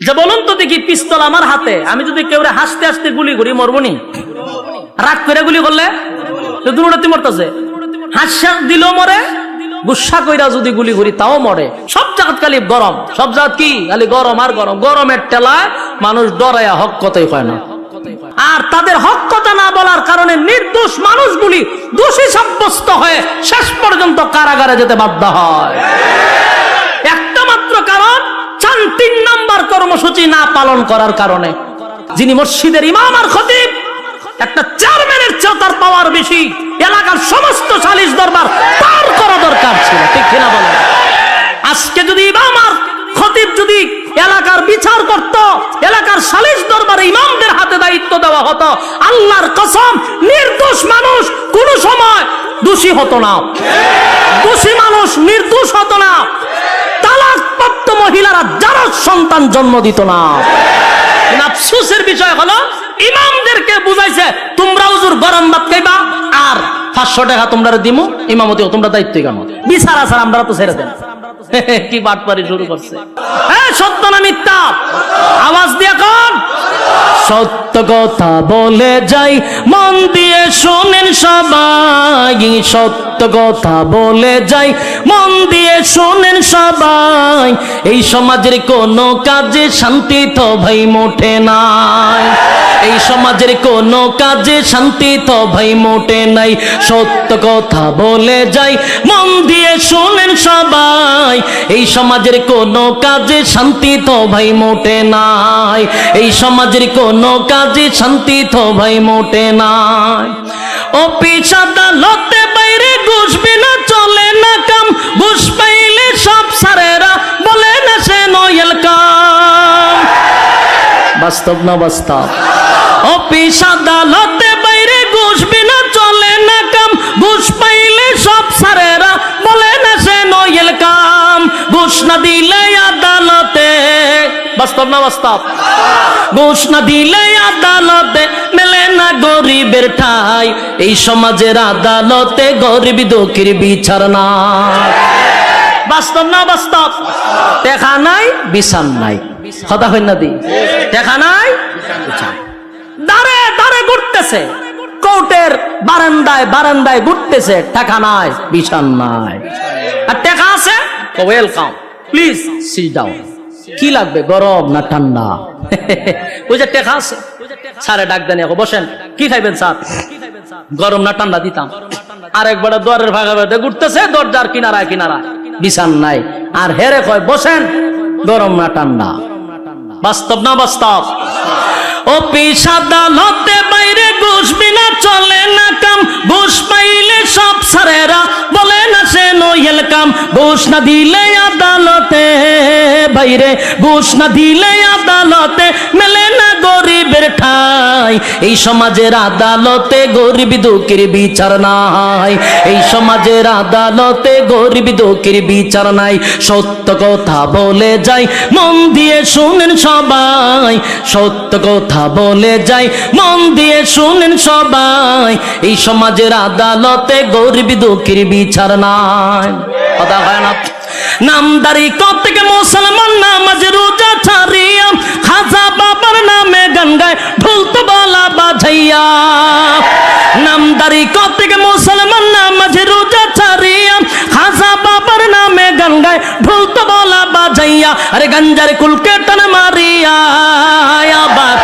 যে বলুন তো দেখি, পিস্তল আমার হাতে, আমি যদি কেউ হাসতে হাসতে গুলি করি মরবনি? রাগ করে গুলি করলে দূরত্ব মরতেছে, হাস্যাস দিলেও মরে, গুসা কইরা যদি গুলি করি তাও মরে। সব জায়গা খালি গরম, সব জায়গা কি খালি গরম আর গরম। গরমের টেলায় মানুষ ডরায়া হক কথাই কয় না, আর তাদের হক কথা না বলার কারণে নির্দোষ মানুষগুলি দোষী সাব্যস্ত হয়ে শেষ পর্যন্ত কারাগারে যেতে বাধ্য হয়। একটা মাত্র কারণ, 3 নাম্বার কর্মসূচি না পালন করার কারণে। যিনি মসজিদের ইমাম আর খতিব, একটা চেয়ারম্যানের চেয়ে তার পাওয়ার বেশি, এলাকার সমস্ত সালিশ দরবার পার করা দরকার ছিল, ঠিক কিনা বলেন? আজকে যদি ইমাম আর খতিব যদি এলাকার বিচার করত, এলাকার সালিশ দরবারে ইমামদের হাতে দায়িত্ব দেওয়া হতো, আল্লাহর কসম নির্দোষ মানুষ কোন সময় দোষী হতো না, দোষী মানুষ নির্দোষ হতো না, তালাকপ্রাপ্ত মহিলারা যারা সন্তান জন্ম দিত না। আফসোসের বিষয় হলো ইমামদেরকে বুঝাইছে তোমরা হুজুর গরম ভাত খাইবা আর 500 টাকা তোমরা দিমু, ইমামতি তোমরা দায়িত্ব কেন? বিচার আসার আমরা তো ছেড়ে দেন। কি বাটপারি শুরু করছে! সত্য না মিথ্যা? আওয়াজ দিয়ে কোন সত্য কথা বলে যাই, মন দিয়ে শোনেন সবাই। সত্য কথা বলে যাই, মন দিয়ে শোনেন সবাই। এই সমাজের কোনো কাজে শান্তি তো ভাই মোটে নাই, এই সমাজের কোনো কাজে শান্তি তো ভাই মোটে নাই। সত্য কথা বলে যাই, মন দিয়ে শোনেন সবাই। এই সমাজের কোনো কাজে শান্তি তো ভাই মোটে নাই, এই সমাজের কোনো কাজে শান্তি তো ভাই মোটে নাই। অফিস আদালতে বাইরে ঘুষ বিনা চলে না কাম, ঘুষ পাইলে সব সারেরা বলে না সে নয়েল কাম। বাস্তব না বাস্তব? অফিস আদালতে বাইরে ঘুষ বিনা চলে না কাম, ঘুষ পাইলে সব সারেরা বলে না সে নয়েল কাম। ঘুষ না দিলে আদালতে, বাস্তব না বাস্তব? ঘুষ না দিলে আদালতে মেলে না গরিবের ঠাই। এই সমাজের আদালতে গরিব দুঃখীর বিচার না। বাস্তব না বাস্তব? দেখা নাই বিচার নাই, কথা হয় না দি? দেখা নাই বিচার, দাঁড়ে দাঁড়ে ঘুরতেছে, কোর্টের বারান্দায় বারান্দায় ঘুরতেছে, টাকা নাই বিচার নাই। আর টাকা আছে, ওয়েলকাম, প্লিজ সিট ডাউন। কি লাগবে, গরম না ঠান্ডা? ওই যে টাকা আছে, স্যারে ডাক দেন, বসেন, কি খাইবেন স্যার? গরম না ঠান্ডা দিতাম। আরেকবার দুয়ারের ভাগা ভাগে ঘুরতেছে, দরজার কিনারায় কিনারায়, বিচার নাই। আর হেরে কয় বসেন, গরম না ঠান্ডা। বাস্তব না বাস্তব? অফিস আদালতে বাইরে ঘুষ বিনা চলে না কাম, ঘুষ পাইলে সব সারেরা বলে না সে নয়েল কাম। ঘুষ না দিলে আদালতে বাইরে, ঘুষ না দিলে আদালতে মেলে না গরিবের ঠাই। এই সমাজের আদালতে গরিব দুঃখীর বিচার নাই, এই সমাজের আদালতে গরিব দুঃখীর বিচার নাই। সত্য কথা বলে যাই, মন দিয়ে শুনেন সবাই। সত্য কথা বলে যাই, মন দিয়ে শুনেন সবাই। এই সমাজের আদালতে গরিব দুঃখীর বিচার নাই। কথা হয় না? নামদারি কত থেকে মুসলমান নামাজ রোজা ছাড়িয়া, খাজা বাবার নামে গান গায় ঢোল তবলা বাজাইয়া। নামদারি কত থেকে মুসলমান নামাজ রোজা ছাড়িয়া, খাজা বাবার নামে গান গায় ঢোল তবলা বাজাইয়া। আরে গঞ্জার কুলকে টান মারিয়া, আবার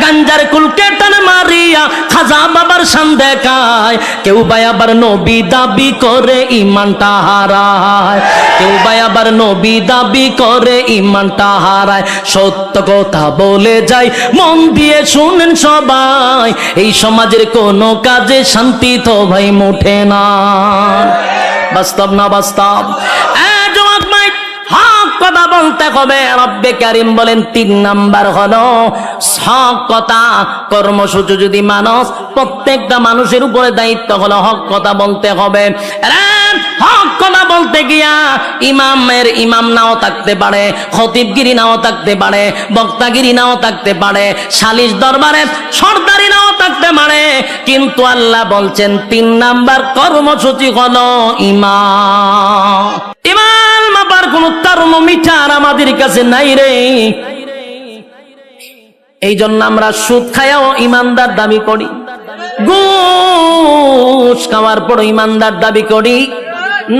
গঞ্জার কুলকে টান মারিয়া খাজা বাবার শান দেখায়। কেউ ভাই আবার নবী দাবি করে ইমানটা হারায়, কেউ ভাই আবার নবী দাবি করে ইমানটা হারায়। সত্য কথা বলে যাই, মন দিয়ে শুনেন সবাই। এই সমাজের কোনো কাজে শান্তি তো ভাই মোটে না। বাস্তব না বাস্তব? কথা বলতে হবে। রব্বে কারীম বলেন 3 নাম্বার হলো হক কথা। কর্মসূচি যদি মানুষ, প্রত্যেকটা মানুষের উপরে দায়িত্ব হলো হক কথা বলতে হবে। হক কথা বলতে গিয়া ইমামের ইমাম নাও থাকতে পারে, খতিবগিরি নাও থাকতে পারে, বক্তাগিরি নাও থাকতে পারে, সালিশ দরবারে সরদারি নাও থাকতে পারে, কিন্তু আল্লাহ বলছেন 3 নাম্বার কর্মসূচি হলো ইমাম। ইমাম মাপার কোন থার্মোমিটার আমাদের কাছে নাই রে। এই জন্য আমরা সুদ খায়াও ইমানদার দাবি করি, ঘুষ খাওয়ার পর ইমানদার দাবি করি,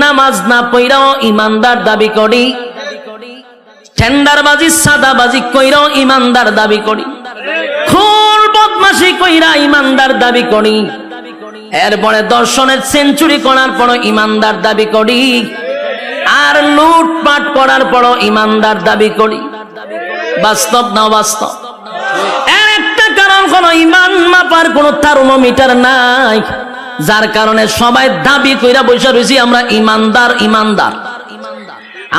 নামাজ না পড়াও ইমানদার দাবি করি, টেন্ডারবাজি সাদাবাজি কইরাও ইমানদার দাবি করি, খুন বদমাশি কইরা ইমানদার দাবি করি, এরপরে দর্শনের সেঞ্চুরি করার পর ইমানদার দাবি করি, আর লুটপাট করার পর ইমানদার দাবি করি। বাস্তব না বাস্তব? এর একটা কারণ হলো ইমান মাপার কোন থার্মোমিটার নাই, যার কারণে সবাই দাবি কইরা বসে রয়েছি আমরা ইমানদার ইমানদার।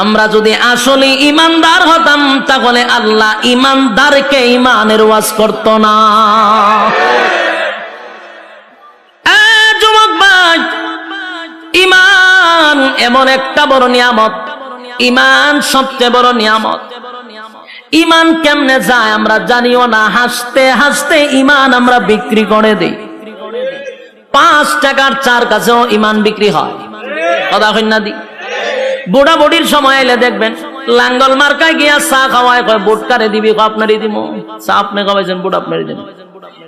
আমরা যদি আসলে ইমানদার হতাম তাহলে আল্লাহ ইমানদারকে ইমানের ওয়াজ করত না। যুবক ভাই, ইমান এমন একটা বড় নিয়ামত, ইমান সবচেয়ে বড় নিয়ামত। ইমান কেমনে যায় আমরা জানিও না, হাসতে হাসতে ইমান আমরা বিক্রি করে দিই। 5 টাকার চার কাছেও ইমান বিক্রি হয়, কথা কই না দি? বুড়া বুড়ির সময় এলে দেখবেন লাঙ্গল মার্কায় গিয়া চা খাওয়ায়, কয় বুট কারে দিবি, আপনারই দিব। চা আপনি খাওয়াইছেন, বুট আপনারই দিব।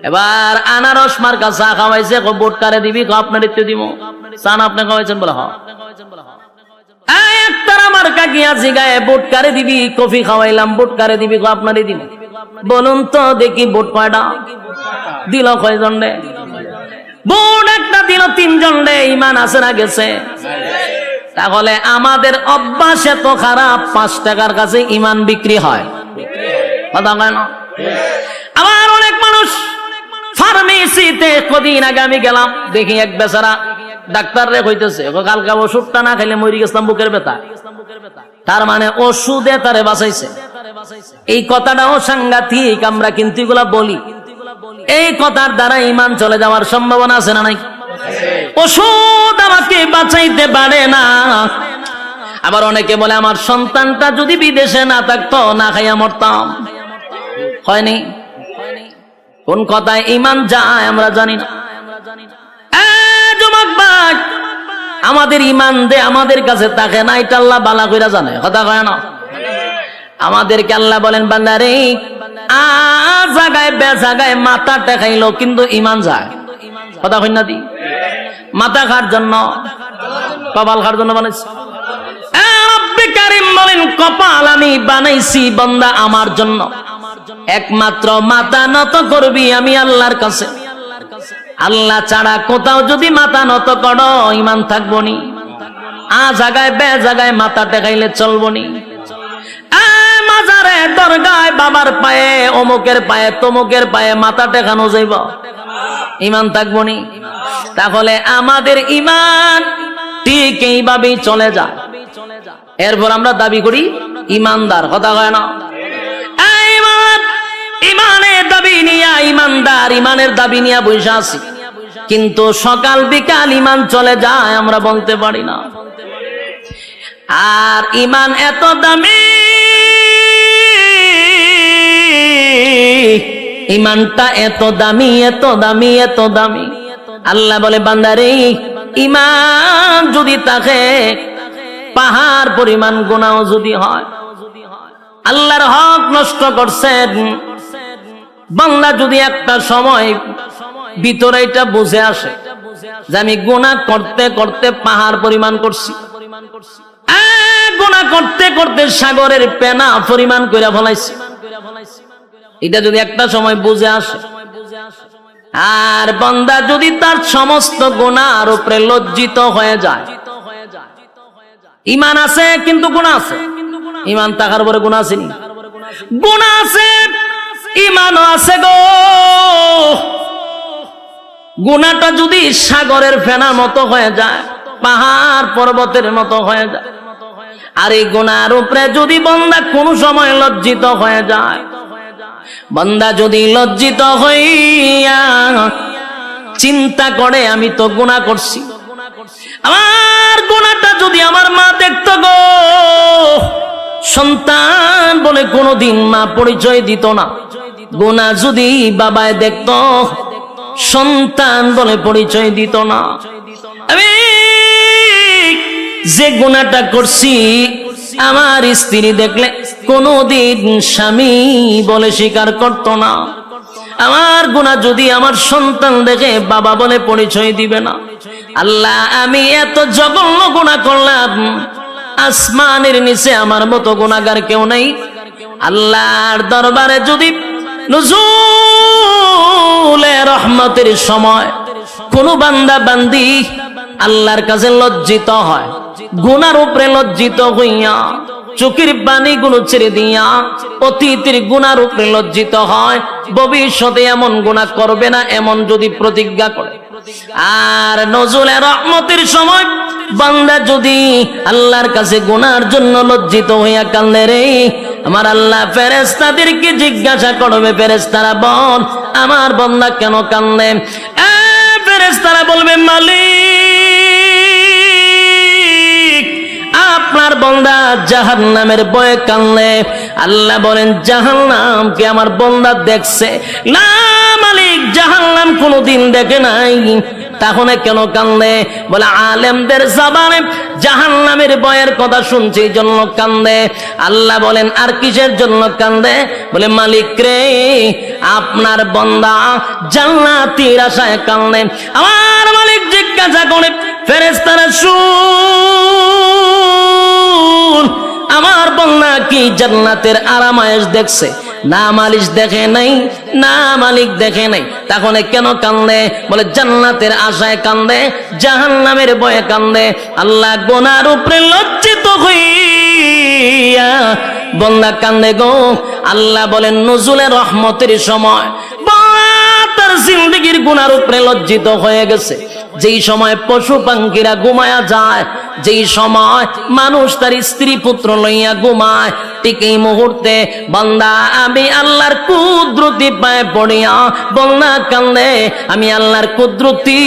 এবার আনারস মার্কা চা খাওয়াইছে, বুট কারে দিবি, আপনারই তো দিব। চা না আপনি খাওয়াইছেন, বলে হ্যাঁ। একতারা মার্কা গিয়া জিগায় বুট কারে দিবি, কফি খাওয়াইলাম, বুট কারে দিবি, আপনারই দিব। বলুন তো দেখি বুট কয়টা দিল, কয়জন রে? বুট একটা দিল 3 জন রে। ইমান আছে না গেছে? তাহলে আমাদের অভ্যাস এত খারাপ, 5 টাকার কাছে ইমান বিক্রি হয়, কথা কয় না? আবার অনেক মানুষ ফার্মেসিতে, কদিন আগে আমি গেলাম, দেখি এক বেচারা ডাক্তার রে কইতেছে, কালকে ওষুধটা না খাইলে মরি গেছিলাম বুকের ব্যথা। তার মানে ওষুধে তারে বাঁচাইছে। এই কথাটাও সাংঘাতিক, আমরা কিন্তু এগুলা বলি। এই কথার দ্বারা ইমান চলে যাওয়ার সম্ভাবনা আছে না নাই? ওষুধ আমাকে বাঁচাইতে পারে না। আবার অনেকে বলে আমার সন্তানটা যদি বিদেশে না থাকতো না খাইয়া মরতাম। হয়নি? কোন কথায় ইমান যায় আমরা জানি না। যুবক ভাই, আমাদের ইমান দে আমাদের কাছে থাকে না, এটা আল্লাহ বালা কইরা জানে, কথা কয় না? আমাদেরকে আল্লাহ বলেন, বান্দারে জায়গায় বে জায়গায় মাথা টেকাইলো কিন্তু ইমান যায়, কথা কই না দি? মাথা খার জন্য, কপাল খার জন্য বানাইছি। রব্বে কারীম বলেন, কপাল আমি বানাইছি বান্দা আমার জন্য, একমাত্র মাথা নত করবি আমি আল্লাহর কাছে। আল্লাহ ছাড়া কোথাও যদি মাথা নত করো ইমান থাকবো নি। জায়গায় বে জায়গায় মাথা টেকাইলে চলবো নি। মাজারে দরগায় বাবার পায়ে, অমুকের পায়ে, তমুকের পায়ে মাথা টেকানো যাইব, ইমান থাকবো নি? তাহলে আমাদের ইমান ঠিক এইভাবেই চলে যায়। এরপর আমরা দাবি করি ইমানদার, কথা কয় না? ইমানের দাবি নিয়া ইমানদার, ইমানের দাবি নিয়া বসে আছি, কিন্তু সকাল বিকাল ইমান চলে যায় আমরা বলতে পারি না। আর ইমান এত দামি, ইমানটা এত দামি, এত দামি, এত দামি। আল্লাহ বলে, বান্দারে ইমান যদি থাকে, পাহাড় পরিমাণ গুনাহ যদি হয়, আল্লাহর হক নষ্ট করছেন, বান্দা যদি একটা সময় ভিতরে এটা বুঝে আসে যে আমি গুনাহ করতে করতে পাহাড় পরিমাণ করছি, গুনাহ করতে করতে সাগরের পেনা পরিমাণ কইরা ফলাইছি, এটা যদি একটা সময় বুঝে আসে, আর বান্দা যদি তার সমস্ত গুনাহর উপরে লজ্জিত হয়ে যায়, ইমান আছে কিন্তু গুনাহ আছে, ইমান থাকার পরে গুনাহ আছে নি? গুনাহ আছে, ইমানও আছে গো। গুনাহটা যদি সাগরের ফেনার মতো হয়ে যায়, পাহাড় পর্বতের মতো হয়ে যায়, আর এই গুনাহর উপরে যদি বান্দা কোন সময় লজ্জিত হয়ে যায়, বান্দা যদি লজ্জিত হইয়া চিন্তা করে আমি তো গুনাহ করছি, আমার গুনাহটা যদি আমার মা দেখতো গো, সন্তান বলে কোনদিন মা পরিচয় দিত না। গুনাহ যদি বাবায় দেখতো, সন্তান বলে পরিচয় দিত না। আমি যে গুনাহটা করছি আমার স্ত্রী দেখলে কোনদিন স্বামী বলে স্বীকার করত না। আমার গুনাহ যদি আমার সন্তান দেখে বাবা বলে পরিচয় দিবে না। আল্লাহ, আমি এত জঘন্য গুনাহ করলাম, আসমানের নিচে আমার মতো গুনাহগার কেউ নাই। আল্লাহর দরবারে যদি নুজুলে রহমতের সময় কোন বান্দা বান্দি আল্লাহর কাছে লজ্জিত হয়, গুনার উপরে লজ্জিত হইয়া চোখের পানিগুলো ছেড়ে দিয়া অতীতের গুনার উপরে লজ্জিত হয়, ভবিষ্যতে এমন গুনাহ করবে না এমন যদি প্রতিজ্ঞা করে, আর নজুলে রহমতের সময় বান্দা যদি আল্লাহর কাছে গুনার জন্য লজ্জিত হইয়া কান্দে রে, আমার আল্লাহ ফেরেশতাদেরকে জিজ্ঞাসা করবে, ফেরেশতারা বল আমার বান্দা কেন কান্দে? ফেরেশতারা বলবে, মালিক আপনার বান্দা জাহান্নামের ভয়ে কান্দে। আল্লাহ বলেন, জাহান্নামকে আমার বান্দা দেখছে? না মালিক, জাহান্নাম কোনোদিন দেখে নাই। তাহলে কেন কান্দে? বলে আলেমদের জবানে জাহান্নামের ভয়ের কথা শুনছে এই জন্য কান্দে। আল্লাহ বলেন, আর কিসের জন্য কান্দে? বলে মালিক রে, আপনার বান্দা জান্নাতের আশায় কান্দে। আমার মালিক জিজ্ঞাসা করে, ফেরেশতারা শুন, আমার বান্দা কি জান্নাতের আরামায়েশ দেখছে? না মালিক দেখে নাই, না মালিক দেখে নাই। তাহলে কেন কান্দে? বলে জান্নাতের আশায় কান্দে, জাহান্নামের ভয়ে কান্দে। আল্লাহ গুনার উপরে লজ্জিত হইয়া বান্দা কান্দে গো। আল্লাহ বলেন, নজুলে রহমতের সময় তার জিন্দেগির গুনার উপরে লজ্জিত হয়ে গেছে। যেই সময় পশু পাখিরা ঘুমায়া যায়, যেই সময় মানুষ তার স্ত্রী পুত্র লইয়া ঘুমায়, ঠিক এই মুহূর্তে বান্দা আমি আল্লাহর কুদরতি পায়ে পড়িয়া বান্দা কান্দে। আমি আল্লাহর কুদরতি,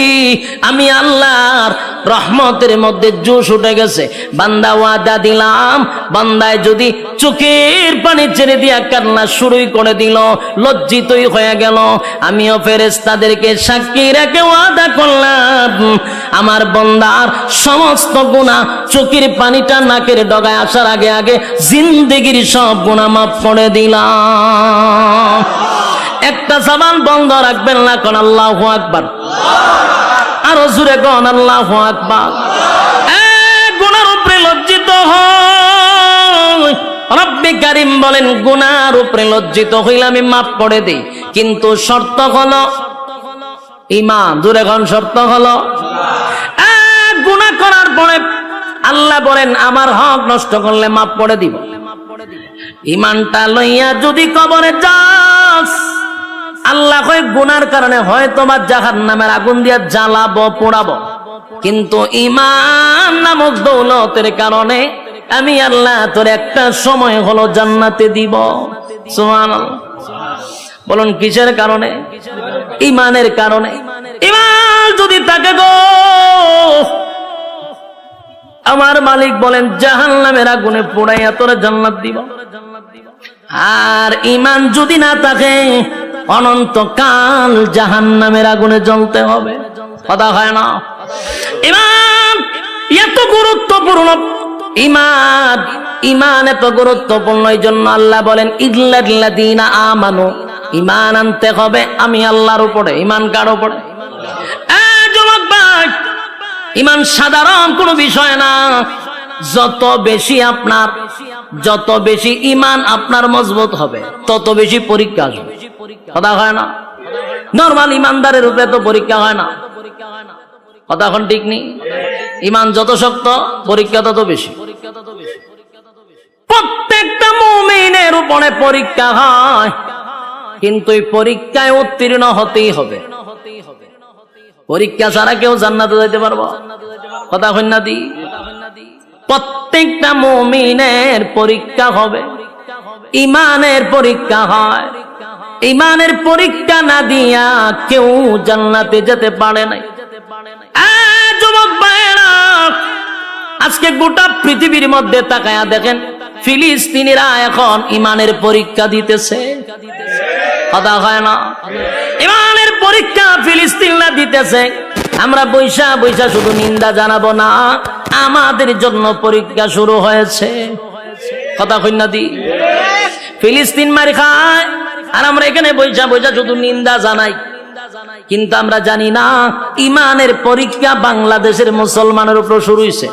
আমি আল্লাহর রহমতের মধ্যে জোশ উঠে গেছে। বান্দা ওয়াদা দিলাম, বান্দায় যদি চোখের পানি ছেড়ে দিয়া কান্না শুরুই করে দিল, লজ্জিতই হয়ে গেল, আমিও ফেরেশতাদেরকে সাক্ষী রেখে ওয়াদা করলাম আমার বান্দার সমস্ত গুনাহ চোখের পানিটা নাকের ডগায় আসার আগে আগে জিন্দেগির সব গুনাহ মাফ করে দিলাম। একটা জবান বন্ধ রাখবেন না, কোন আল্লাহু আকবার। আরো জোরে কোন আল্লাহু আকবার। গুনার উপরে লজ্জিত হয়, রব্বে কারীম বলেন গুনার উপরে লজ্জিত হইলে আমি মাফ করে দেই, কিন্তু শর্ত হলো ঈমান। জোরে কোন শর্ত হলো? গুনাহ করার পরে আল্লাহ বলেন আমার হক নষ্ট করলে মাফ করে দিব। ঈমানটা লইয়া যদি কবরে যাস, আল্লাহ কয় গুনার কারণে হয়তো বা জাহান্নামের আগুন দিয়া জ্বালাবো, পোড়াবো, কিন্তু ঈমান নামক দৌলতের কারণে আমি আল্লাহ তোর একটা সময় হলো জান্নাতে দিব। সুবহানাল্লাহ। বলুন কিসের কারণে? ঈমানের কারণে। ঈমান যদি থাকে গো, আমার মালিক বলেন জাহান্নামের আগুনে পোড়াইয়া তোরে জান্নাত দিব। আর ঈমান যদি না থাকে অনন্তকাল জাহান্নামের আগুনে জ্বলতে হবে। কথা হয় না? ঈমান এত গুরুত্বপূর্ণ, ঈমান ঈমান এত গুরুত্বপূর্ণ, এই জন্য আল্লাহ বলেন ইল্লাল্লাযীনা আমানু, ঈমান আনতে হবে আমি আল্লাহর উপরে। ঈমান কার উপরে? যুবক ভাই, ঈমান সাধারণ কোনো বিষয় না। যত বেশি ঈমান আপনার মজবুত হবে, তত বেশি পরীক্ষা আসবে। কথা হয় না? নরমাল ঈমানদারের উপরে তো পরীক্ষা হয় না। কথা এখন ঠিক নেই? ঈমান যত শক্ত, পরীক্ষা তত বেশি। প্রত্যেকটা মুমিনের উপরে পরীক্ষা হয়, কিন্তু এই পরীক্ষায় উত্তীর্ণ হতেই হবে। পরীক্ষা ছাড়া কেউ জান্নাতে যেতে পারবো? কথা হয় না দি? প্রত্যেকটা মুমিনের পরীক্ষা হবে, ঈমানের পরীক্ষা হয়। ঈমানের পরীক্ষা না দিয়া কেউ জান্নাতে যেতে পারে না। যুবক ভাইরা, আজকে গোটা পৃথিবীর মধ্যে তাকায়া দেখেন, ফিলিস্তিনিরা এখন ঈমানের পরীক্ষা দিতেছে। কথা হয় না? ঈমানের পরীক্ষা ফিলিস্তিনরা দিতেছে। আমরা বৈশা বৈশা শুধু নিন্দা জানাবো না, আমাদের জন্য পরীক্ষা শুরু হয়েছে। কথা কই না দি? ফিলিস্তিন মারি খায়, আর আমরা এখানে বইসা বইসা শুধু নিন্দা জানাই। কিন্তু আমরা জানি না ইমানের পরীক্ষা বাংলাদেশের মুসলমানের উপর শুরু হয়েছে।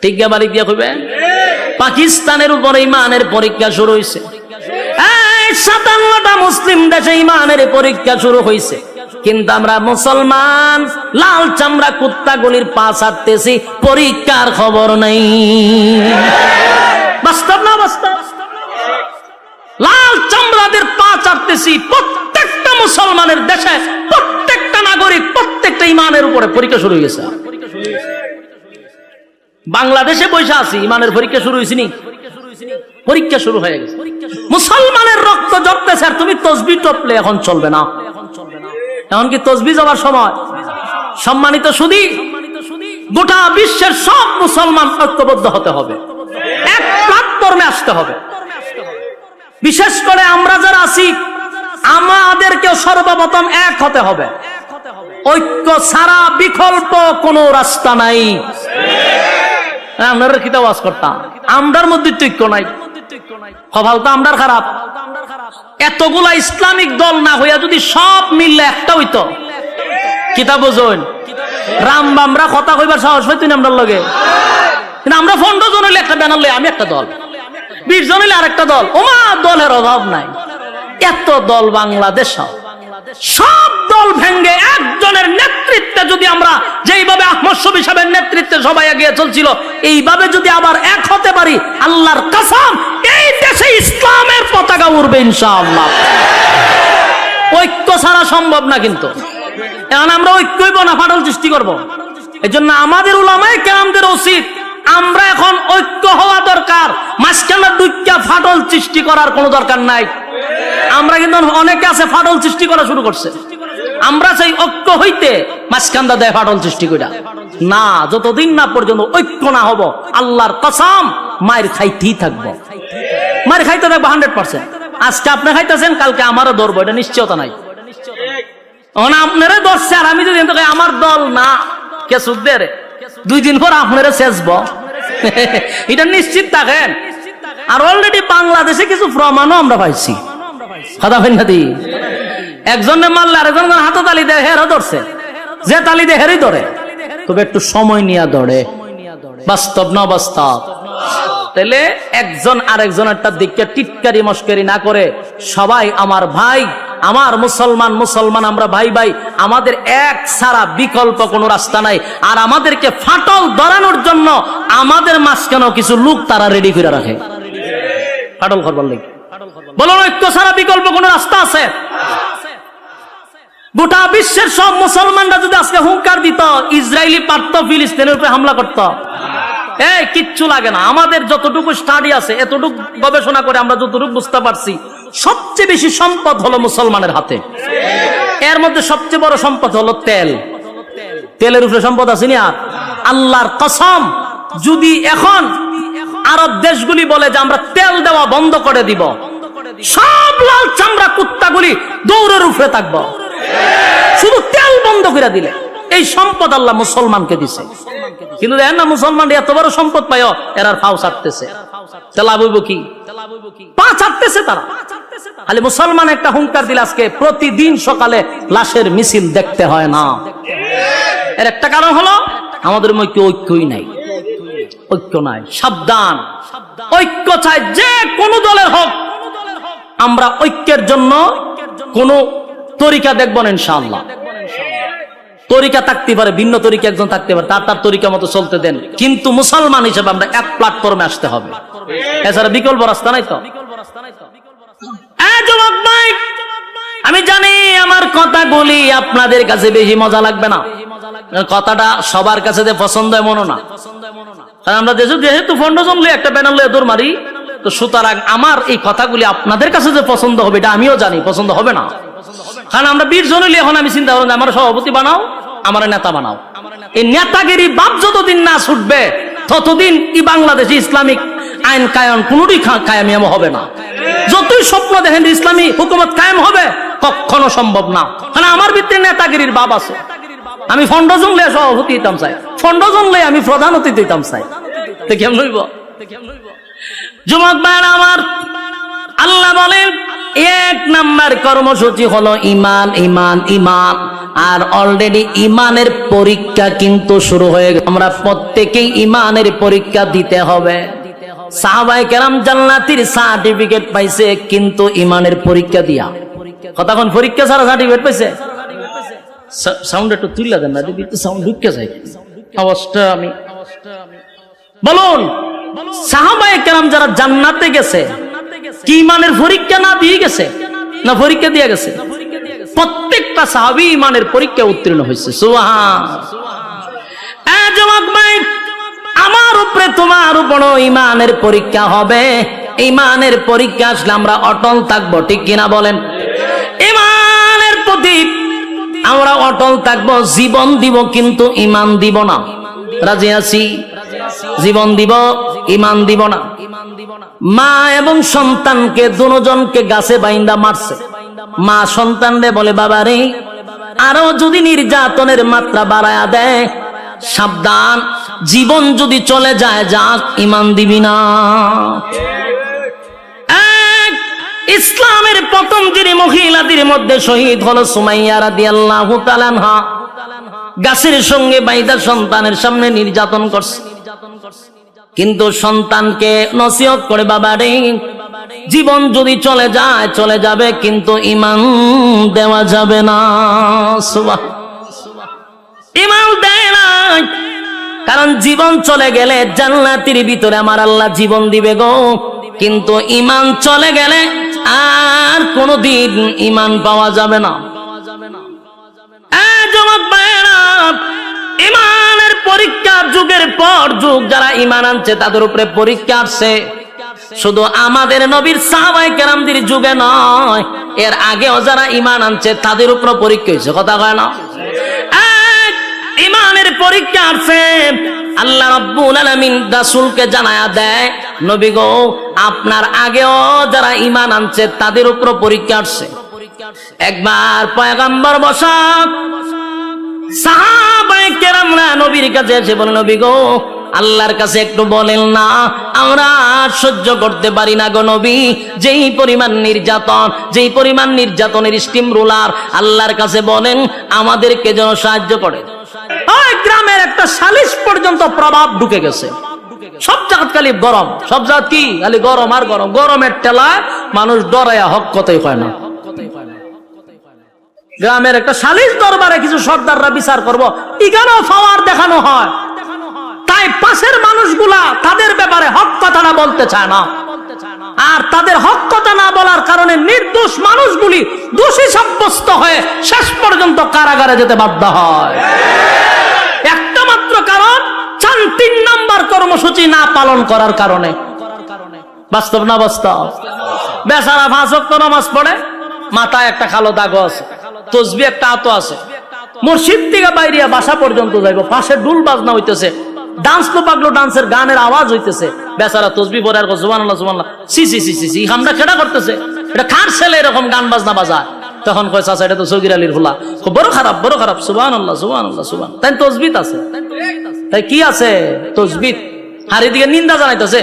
ঠিক বাড়ি দিয়া কইবে, পাকিস্তানের উপর ইমানের পরীক্ষা শুরু হয়েছে। 57টা মুসলিম দেশে ইমানের পরীক্ষা শুরু হয়েছে, কিন্তু আমরা মুসলমান লাল চামড়া কুত্তা গলির পা ছাড়তেছি, পরীক্ষার খবর নাই। বাস্তব না বাস্তব? লাল চামড়াদের পা চাড়তেছি প্রত্যেকটা মুসলমানের দেশে, প্রত্যেকটা নাগরিক, প্রত্যেকটা ইমানের উপরে পরীক্ষা শুরু হয়ে গেছে। বাংলাদেশে বসে আছি, ইমানের পরীক্ষা শুরু হয়েছে নি? পরীক্ষা শুরু হয়ে গেছে। মুসলমানের রক্ত জপতেছে, আর তুমি তসবিহ টপলে এখন চলবে না। এখন কি তসবিহ যাওয়ার সময়? সম্মানিত সুধী, গোটা বিশ্বের সব মুসলমান ঐক্যবদ্ধ হতে হবে, এক প্ল্যাটফর্মে আসতে হবে। বিশেষ করে আমরা যারা আছি, আমাদেরকে সর্বপ্রথম এক হতে হবে। ঐক্য ছাড়া বিকল্প কোনো রাস্তা নাই। আপনারা কি আওয়াজ করতাম? আমরার মধ্যে ঐক্য নাই, কপাল তো আমরার খারাপ। এতগুলা ইসলামিক দল না হইয়া যদি সব মিললে একটা হইতো, কিতা বুঝুন, রাম বামরা কথা কইবার সাহস হইতো না আমরার লগে। কিন্তু আমরা 15 জন হইলে একটা ব্যানার লই, আমি একটা দল, 20 জন হইলে আরেকটা দল। ওমা, দলের অভাব নাই। এত দল বাংলাদেশ, সব দল ভেঙ্গে একজনের নেতৃত্বে যদি আমরা যেইভাবে আহমদ শফী সাহেবের নেতৃত্বে সবাই এগিয়ে চলছিল, এইভাবে যদি আবার এক হতে পারি, আল্লাহর কসম এই দেশে ইসলামের পতাকা উড়বে ইনশাআল্লাহ। ঐক্য ছাড়া সম্ভব না। কিন্তু এখন আমরা ঐক্যই না ফাটল সৃষ্টি করব। এই জন্য আমাদের উলামায়ে কেরামদের উচিত, আমরা এখন ঐক্য হওয়া দরকার। মাঝখানে দুইটা ফাটল সৃষ্টি করার কোনো দরকার নাই। আমরা কিন্তু অনেকে আছে ফাটল সৃষ্টি করা শুরু করছে। আমরা সেই ঐক্য হইতে মাঝখানটা দেয় ফাটল সৃষ্টি করা না। যতদিন না পর্যন্ত ঐক্য না হব, আল্লাহর কসম মায়ের খাইতেই থাকবো, মায়ের খাইতে থাকবো 100%। আজকে আপনি খাইতেছেন, কালকে আমারও ধরবো, এটা নিশ্চয়তা নাই। আপনারা ধরছে, আর আমি যদি আমার দল না, কে সুখ দে রে, 2 দিন পর আপনারা শেষব, এটা নিশ্চিত থাকেন। আর অলরেডি বাংলাদেশে কিছু প্রমাণও আমরা পাইছি। কথা হয় না? একজনে মারলে আরেকজন হাতে তালি দেয়, হেরও ধরছে, যে তালি দেয় হেরই ধরে, তবে একটু সময় নিয়ে ধরে। বাস্তব না বাস্তব? তাহলে একজন আরেকজনেরটা দিকে টিটকারি মস্করি না করে সবাই আমার ভাই, আমার মুসলমান, মুসলমান আমরা ভাই ভাই, আমাদের এক ছাড়া বিকল্প কোনো রাস্তা নাই। আর আমাদেরকে ফাটল ধরানোর জন্য আমাদের মাঝখানেও কিছু লোক তারা রেডি করে রাখে ফাটল করবার লাগে। বলুন, ঐক্য ছাড়া বিকল্প কোনো রাস্তা আছে? গোটা বিশ্বের সব মুসলমানরা যদি আজকে হুঙ্কার দিত, ইসরায়েলি পারত ফিলিস্তিনের উপরে হামলা করত, কিচ্ছু লাগে না। আমাদের যতটুকু স্টাডি আছে, এতটুকু গবেষণা করে আমরা যতটুকু বুঝতে পারছি, সবচেয়ে বেশি সম্পদ হলো মুসলমানের হাতে। এর মধ্যে সবচেয়ে বড় সম্পদ হলো তেল। তেলের উপরে সম্পদ আছে না? আল্লাহর কসম, যদি এখন আরব দেশগুলি বলে যে আমরা তেল দেওয়া বন্ধ করে দিব, সব লাল চামড়া কুত্তাগুলি দৌড়ের উপরে থাকবো। শুধু তেল বন্ধ করে দিলে এই সম্পদ আল্লাহ মুসলমানকে দিছে। কিন্তু দেখেন না, মুসলমান এত বড় সম্পদ পায়, এরা ফাও ছাড়তেছে। লাভ হইব কি? পা ছাড়তেছে তারা। খালি মুসলমান একটা হুঙ্কার দিলে আজকে প্রতিদিন সকালে লাশের মিছিল দেখতে হয় না। এর একটা কারণ হলো আমাদের মধ্যে ঐক্যই নাই। ঐক্য নাই, সাবধান। ঐক্য চাই যে কোনো দলের হোক, আমরা ঐক্যের জন্য কোন তরিকা দেখব না ইনশাআল্লাহ। তরিকা থাকতে পারে, ভিন্ন তরিকা একজন থাকতে পারে, তার তরিকা মতো চলতে দেন, কিন্তু মুসলমান হিসেবে আমরা এক প্ল্যাটফর্মে আসতে হবে। এছাড়া বিকল্প রাস্তা নাই তো। আমি জানি আমার কথা বলি আপনাদের কাছে বেশি মজা লাগবে না, কথাটা সবার কাছে যে পছন্দ এমন না। আমরা যেহেতু 15 জন একটা প্যানেল দৌড় মারি, তো সুতরাং আমার এই কথাগুলি আপনাদের কাছে যে পছন্দ হবে এটা আমিও জানি পছন্দ হবে না। কারণ আমরা 20 জন হইলে এখন আমি চিন্তা করলাম আমার সভাপতি বানাও, আমার নেতা বানাও। এই নেতাগিরি বাপ যতদিন না ছুটবে ততদিন এই বাংলাদেশে ইসলামিক আইন কায়ন কোনটি কায়েম হবে না। যতই স্বপ্ন দেখেন ইসলামী হুকুমত কায়েম হবে, কখনো সম্ভব না। কারণ আমার ভিতরে নেতাগিরির বাপ আছে। আমি 15 জন লে সভাপতি হইতাম চাই, 15 জন লে আমি প্রধান অতিথি হইতাম চাই। কেমন হইব? যুবক ভাইরা আমার, আল্লাহ বলেন 1 নাম্বার কর্মসূচি হলো ঈমান, ঈমান, ঈমান। আর অলরেডি ঈমানের পরীক্ষা কিন্তু শুরু হয়ে গেছে। আমরা প্রত্যেকেই ঈমানের পরীক্ষা দিতে হবে। সাহাবায়ে কেরাম জান্নাতীর সার্টিফিকেট পাইছে কিন্তু ঈমানের পরীক্ষা দিয়া। কতক্ষণ পরীক্ষা ছাড়া সার্টিফিকেট পাইছে? সাউন্ড একটু তুইলা দেন না, দিদি তো সাউন্ড ঢুকে যায় আওয়াজটা। আমি বলুন, সাহাবায়ে কেরাম যারা জান্নাতে গেছে কি ঈমানের পরীক্ষা না দিয়ে গেছে না পরীক্ষা দিয়ে গেছে? প্রত্যেকটা সাহাবী ঈমানের পরীক্ষা উত্তীর্ণ হয়েছে। সুবহান। যুবক ভাই, আমার উপরে তোমার উপরও ঈমানের পরীক্ষা হবে। ঈমানের পরীক্ষা আসলে আমরা অটল থাকবো, ঠিক কিনা বলেন? ঈমানের প্রতি আমরা অটল থাকবো, জীবন দিব কিন্তু ঈমান দিব না। রাজি আছি? জীবন দিব, ঈমান দিব না। মা এবং সন্তানকে দুজনকে গাছে বাইন্দা মারছে। মা সন্তানরে বলে, বাবা রে, আরো যদি নির্যাতনের মাত্রা বাড়ায়া দেয়, সাবধান, জীবন যদি চলে যায়, যাক, ঈমান দিবি না। ইসলামের প্রথম যিনি মহিলাদের মধ্যে শহীদ হলো সুমাইয়া রাদিয়াল্লাহু তাআলা আনহা। গাছের সঙ্গে বাইদা সন্তানের সামনে নির্যাতন করছে, কিন্তু সন্তানকে নসিহত করে, বাবা রে, জীবন যদি চলে যায় চলে যাবে, কিন্তু ঈমান দেওয়া যাবে না। ঈমান দেয় না, কারণ জীবন চলে গেলে জান্নাতের ভিতরে আমার আল্লাহ জীবন দিবে গো, কিন্তু ঈমান চলে গেলে আর কোনদিন ঈমান পাওয়া যাবে না। ঈমানের পরীক্ষা যুগের পর যুগ যারা ঈমান আনছে তাদের উপরে পরীক্ষা আসছে। শুধু আমাদের নবীর সাহাবায়ে কেরামদের যুগে নয়, এর আগেও যারা ঈমান আনছে তাদের উপর পরীক্ষা হয়েছে। কথা কয় না? ঈমানের পরীক্ষা আসছে। আল্লাহ রাব্বুল আলামিন রাসূলকে জানায়া দেয়, নবী গো, আপনার আগেও যারা ঈমান আনছে তাদের উপর পরীক্ষা আসছে। একবার পয়গম্বর বসা সাহাবায়ে কেরামরা নবীর কাছে এসে বলেন, নবী গো, আল্লাহর কাছে একটু বলেন না, আমরা সহ্য করতে পারি না গো নবী, যেই পরিমাণ নির্যাতন, যেই পরিমাণ নির্যাতনের স্টিম রোলার, আল্লাহর কাছে বলেন আমাদেরকে যেন সাহায্য করে। ওই গ্রামের একটা সালিশ পর্যন্ত প্রভাব ঢুকে গেছে। সব জায়গা খালি গরম, সব জায়গা কি খালি গরম আর গরম। গরমের টেলায় মানুষ ডরায়া হক কথাই হয় না। গ্রামের একটা সালিশ দরবারে কিছু সর্দাররা বিচার করবো, এখানেও পাওয়ার দেখানো হয়, তাই পাশের মানুষগুলা তাদের ব্যাপারে হক কথাটা বলতে চায় না। আর তাদের হক কথা না বলার কারণে নির্দোষ মানুষগুলি দোষী সাব্যস্ত হয়ে শেষ পর্যন্ত কারাগারে যেতে বাধ্য হয়। একটা মাত্র কারণ, 3 নাম্বার কর্মসূচি না পালন করার কারণে। বাস্তব না বাস্তব? বেচারা 5 ওয়াক্ত নামাজ পড়ে, মাথায় একটা কালো দাগ আছে, তসবিহ একটা আতো আছে, মসজিদ থেকে বাইরে বাসা পর্যন্ত যাইব, পাশে ডুল বাজনা হইতেছে, ডান্স তো পাগলো ডান্সের গানের আওয়াজ হইতেছে, বেচারা তসবিহ পড়ে আর সুবহানাল্লাহ সুবহানাল্লাহ, সি সি সি সি, আমরা কেডা করতেছে, এটা কার ছেলে এরকম গান বাজনা বাজায়? তখন কয়, চাচা এটা তো সগীর আলীর ফুলা, বড় খারাপ, বড় খারাপ, সুবহানাল্লাহ সুবহানাল্লাহ সুবহান। তাই তসবিহ আছে, তাই কি আছে? তসবিহ। আর এদিকে নিন্দা জানাইতেছে,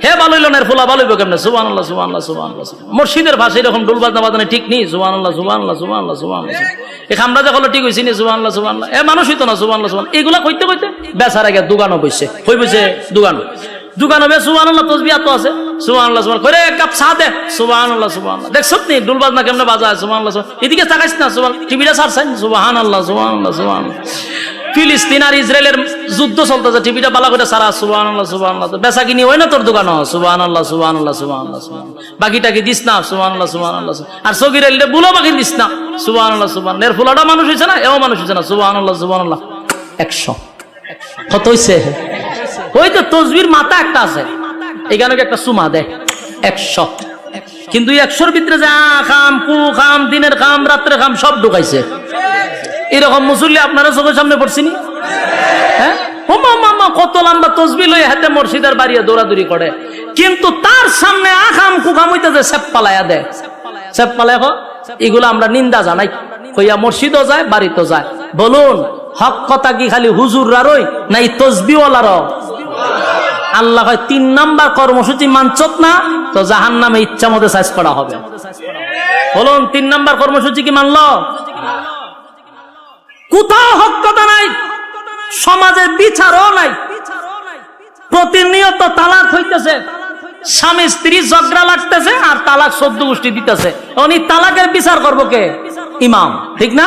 হে বালইলনের ফুলা বালইব কেমনে, সুবহানাল্লাহ সুবহানাল্লাহ সুবহানাল্লাহ। মসজিদের ভাষায় এরকম ডুল বাজনা বাজানো ঠিক নেই, সুবহানাল্লাহ সুবহানাল্লাহ সুবহানাল্লাহ সুবহানাল্লাহ। এই খামরা যে হলো ঠিক হইছে নি, সুবহানাল্লাহ সুবহানাল্লাহ। এ মানুষ হইতো না, সুবহানাল্লাহ সুবহান। এগুলা কইতে কইতে বেচারা গিয়ে দোকানো বইছে, কই বইছে? দোকানো বে সুবহানাল্লাহ তসবিহ তো আছে, সুবহানাল্লাহ সুবহান। কইরে এক কাপ চা দে, সুবহানাল্লাহ সুবহানাল্লাহ। দেখছস নি ডুল বাজনা কেমনে বাজায়, সুবহানাল্লাহ সুবহান। এদিকে তাকাইছ না, সুবহান, টিভিটা ছাড়ছেন, সুবহানাল্লাহ সুবহানাল্লাহ সুবহান। ফিলিস্তিন আর ইসরায়েলের যুদ্ধ চলতেছে, টিভিটা বালা করে সারা, সুবহানাল্লাহ সুবহানাল্লাহ। বেচা কিনি হয় না তোর দোকান, সুবহানাল্লাহ সুবহানাল্লাহ সুবহানাল্লাহ সুবহান। বাকিটা কি দিস না, সুবহানাল্লাহ সুবহানাল্লাহ। আর সগীর আলীরে বুলো বাকি দিস না, সুবহানাল্লাহ সুবহান। এর ফুলাটা মানুষ হইছে না, এও মানুষ হইছে না, সুবহানাল্লাহ সুবহানাল্লাহ। 100 কত হইছে? ওই তো তসবির মাথা একটা আছে, এখানে একটা সুমা দেয় 100, কিন্তু 100-র ভিতরে যা খাম, কু খাম, দিনের খাম, রাত্রের খাম সব ঢুকাইছে। এরকম মুসল্লি আপনারা চোখের সামনে পড়ছিনি? হ্যাঁ, কত লম্বা তসবিহ লই হাতে মসজিদের বাড়িয়ে দৌড়াদৌড়ি করে, কিন্তু তার সামনে আখাম কুখাম হইতেছে, সেপ পালাইয়া দেয়, সেপ পালাইয়া। এগুলো আমরা নিন্দা জানাই, কইয়া মসজিদও যায়, বাড়িতেও যায়। বলুন, হক কথা কি খালি হুজুররারই না এই তসবিহওয়ালারও? আল্লাহ হয় 3 নাম্বার কর্মসূচি মানছত না, তো জাহান্নামে ইচ্ছা মতো সাইজ করা হবে। বলুন 3 নাম্বার কর্মসূচি কি মানলো? কোথাও হক কথা নাই, সমাজের বিচারও নাই, প্রতিনিয়ত তালাক হইতেছে, স্বামী স্ত্রী ঝগড়া লাগতেছে আর তালাক 14 গোষ্ঠী দিতেছে। উনি তালাকের বিচার করবো কে? ইমাম, ঠিক না?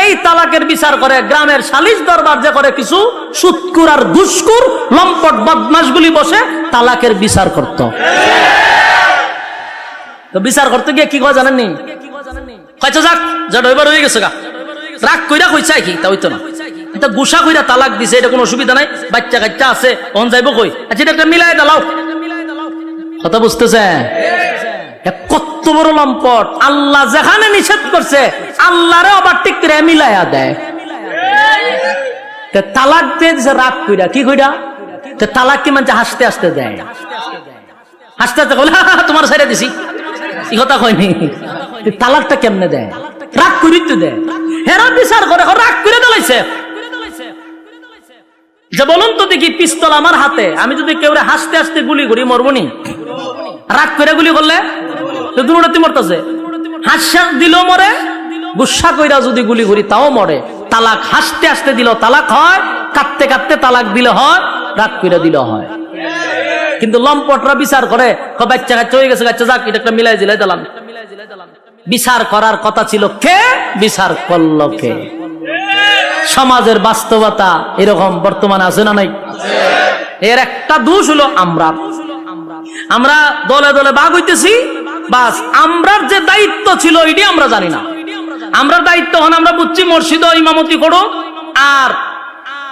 এই তালাকের বিচার করে গ্রামের সালিশ দরবার যে করে কিছু সুৎকুর আর ঘুষখোর লম্পট বদমাশগুলি বসে তালাকের বিচার করত। তো বিচার করতে গিয়ে কি কয় জানেননি? কয়টা যাক যেটা এবার হয়ে গেছে গা, রাগ কইরা কইছে কি তা হইতো না, এটা গুসা কইরা তালাক দিছে, এটা কোনো অসুবিধা নাই, বাচ্চা কাচ্চা আছে, অন যাইব কই, আচ্ছা এটা একটা মিলাই দাও। কথা বুঝতেছে? কত বড় লম্পট! আল্লাহ যেখানে নিষেধ করছে আল্লাহরে আবার ঠিক করে মিলাইয়া দেয়। তালাক দিয়ে দিছে রাগ কইরা, কি কইরা? তালাক কি মানে হাসতে হাসতে দেয়, হাসতে হাসতে বলে তোমার ছেড়ে দিছি, এই কথা কয়নি। তালাকটা কেমনে দেয়? রাগ করি তো দেয়, হেরা বিচার করে রাগ করে দিলাইছে। যে বলুন তো দেখি, পিস্তল আমার হাতে, আমি যদি কেউ হাসতে হাসতে গুলি করি মরবনি? রাগ করে গুলি করলে দুর্নীতি মরতেছে, হাসা দিল মরে, গুসা কইরা যদি গুলি করি তাও মরে। তালাক হাসতে হাসতে দিল তালাক হয়, কাঁদতে কাঁদতে তালাক দিলে হয়, রাগ কইরা দিলে হয়। কিন্তু লম্পটরা বিচার করে বাচ্চা কাচ্চা হয়ে গেছে, বাচ্চা যাক এটা একটা মিলাই দিলাই দিলাম। বিচার করার কথা ছিল কে? বিচার করলো কে? সমাজের বাস্তবতা এরকম বর্তমানে আছে না নাই? এর একটা দোষ হলো আমরা দলে দলে ভাগ হইতেছি, বাস আমরার যে দায়িত্ব ছিল এটি আমরা জানি না। আমরা দায়িত্ব হন আমরা বুঝছি মসজিদ ইমামতি করো আর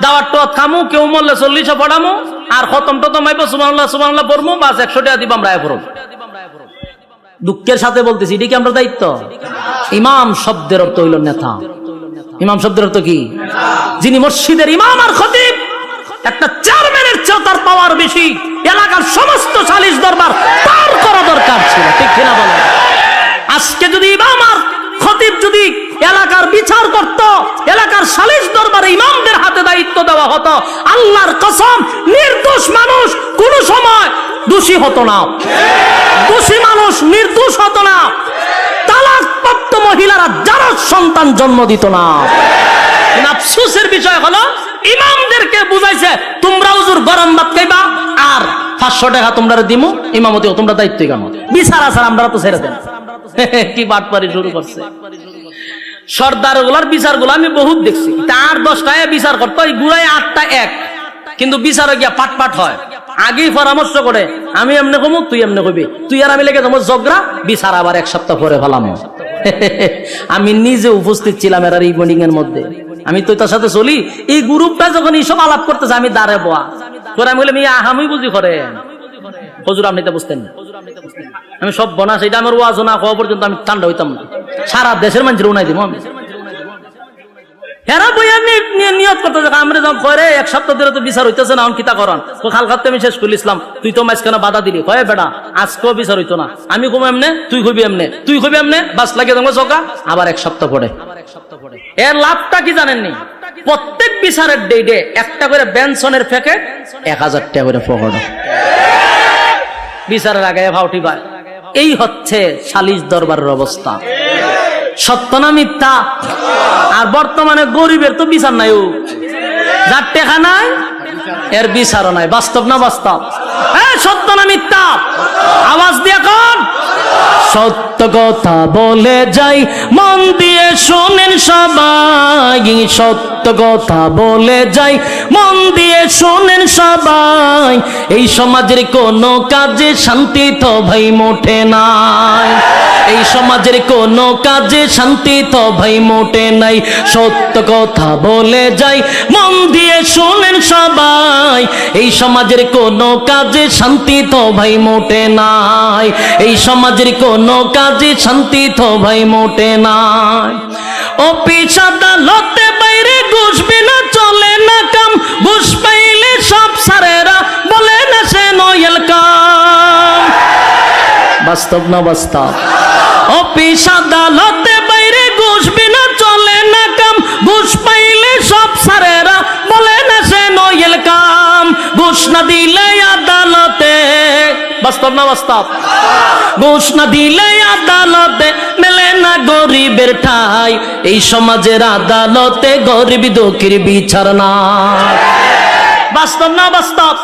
দাওয়াত টাওয়াত খামু, কেউ মরলে 40 পড়ামু আর খতম টতম আইব সুবহানাল্লাহ সুবহানাল্লাহ পড়মু, বাস 100 টাকা দিব আমরা পড়ব। দুঃখের সাথে বলতেছি এটি কি আমরা দায়িত্ব? ইমাম শব্দের অর্থ হইল নেতা। ইমাম শব্দের অর্থ কি? যিনি মসজিদের ইমাম আর খতিব। একটা চেয়ারম্যানের চেয়ে তার পাওয়ার বেশি, এলাকার সমস্ত সালিশ দরবার পার করা দরকার ছিল, ঠিক কিনা বলেন? আজকে যদি ইমাম আর খতিব যদি এলাকার বিচার করত, এলাকার সালিশ দরবারে ইমামদের হাতে দায়িত্ব দেওয়া হতো, আল্লাহর কসম নির্দোষ মানুষ কোন সময় দোষী হতো না, দোষী মানুষ নির্দোষ হতো না, তালাকপ্রাপ্ত মহিলারা যারা সন্তান জন্ম দিত না। আফসোসের বিষয় হলো ইমামদেরকে বুঝাইছে তোমরা হুজুর গরম ভাত খাইবা আর 500 টাকা তোমরা দিমু, ইমামতি তোমরা দায়িত্ব কেন? বিচার আসার আমরা তো ছেড়ে দেন। কি বাটপারি শুরু করছে সর্দার গুলার বিচার গুলো আমি বহুত দেখছি। 8-10টায় বিচার করতো, ওই গুড়ায় 8টা এক, কিন্তু বিচারে গিয়া পাট পাট হয়। আগেই পরামর্শ করে আমি এমনি কমু, তুই এমনি কবি, তুই আর আমি লেগে তোমার ঝগড়া, বিচার আবার 1 সপ্তাহ পরে ফেলাম। আমি নিজে উপস্থিত ছিলাম এর এই মিটিং এর মধ্যে, আমি তো তার সাথে চলি। এই গ্রুপটা যখন এইসব আলাপ করতেছে আমি দাঁড়ে বোয়া করে, আমি বললাম আমি বুঝি করে হুজুর আপনি তো বুঝতেন না, আমি সব বনা সেটা আমার ওয়াজ না হওয়া পর্যন্ত আমি ঠান্ডা হইতাম না, সারা দেশের মানুষের উনাই দিব আমি। হেরা বইয়া নিয়ত করতে আমরা যখন করে 1 সপ্তাহ ধরে তো বিচার হইতেছে না, কিতা করান তো খাল খাতে আমি শেষ করে ইসলাম, তুই তো মাঝখানে বাধা দিলি, হয় বেটা আজকেও বিচার হইতো না, আমি কমে এমনে তুই কবি এমনে, তুই কবি এমনে, বাস লাগে তোমার চোখা আবার 1 সপ্তাহ পরে। এর লাভটা কি জানেননি? প্রত্যেক বিচারের ডেটে একটা করে বেনসনের প্যাকেট 1000 টাকা করে পকেট, বিচারের আগে ভাউটি পায়। এই হচ্ছে সালিশ দরবারের অবস্থা। সত্য না মিথ্যা? আর বর্তমানে গরিবের তো বিচার নাই, যার টাকা নাই এর বিচারও নাই। বাস্তব না বাস্তব? সত্য না মিথ্যা? আওয়াজ দিয়ে কোন সত্য কথা বলে যাই, মন দিয়ে শোনেন সবাই, সত্য কথা বলে যাই, মন দিয়ে শোনেন সবাই, এই সমাজের কোনো কাজে শান্তি তো ভাই মোটে নাই, এই সমাজের কোনো কাজে শান্তি তো ভাই মোটে নাই। সত্য কথা বলে যাই, মন দিয়ে শোনেন সবাই, এই সমাজের কোনো কাজে শান্তি তো ভাই মোটে নাই, এই সমাজের কোনো কাজে শান্তি তো ভাই মোটে নাই। অফিস আদালতে বাইরে ঘুষ বিনা চলে না কাম, ঘুষ পাইলে সব সারেরা বলে না সে নয়েল কাম। বাস্তব না বাস্তব? অফিস আদালতে বাইরে ঘুষ বিনা চলে না কাম, ঘুষ পাইলে সব সারেরা বলে না সে নয়েল কাম, ঘুষ না দিলে আদালতে। বাস্তব বাস্তব না বাস্তব? ঘুষ না দিলে আদালতে মেলে না গরিবের ঠাই, এই সমাজের আদালতে গরিব দুঃখীর বিচার না। বাস্তব না বাস্তব?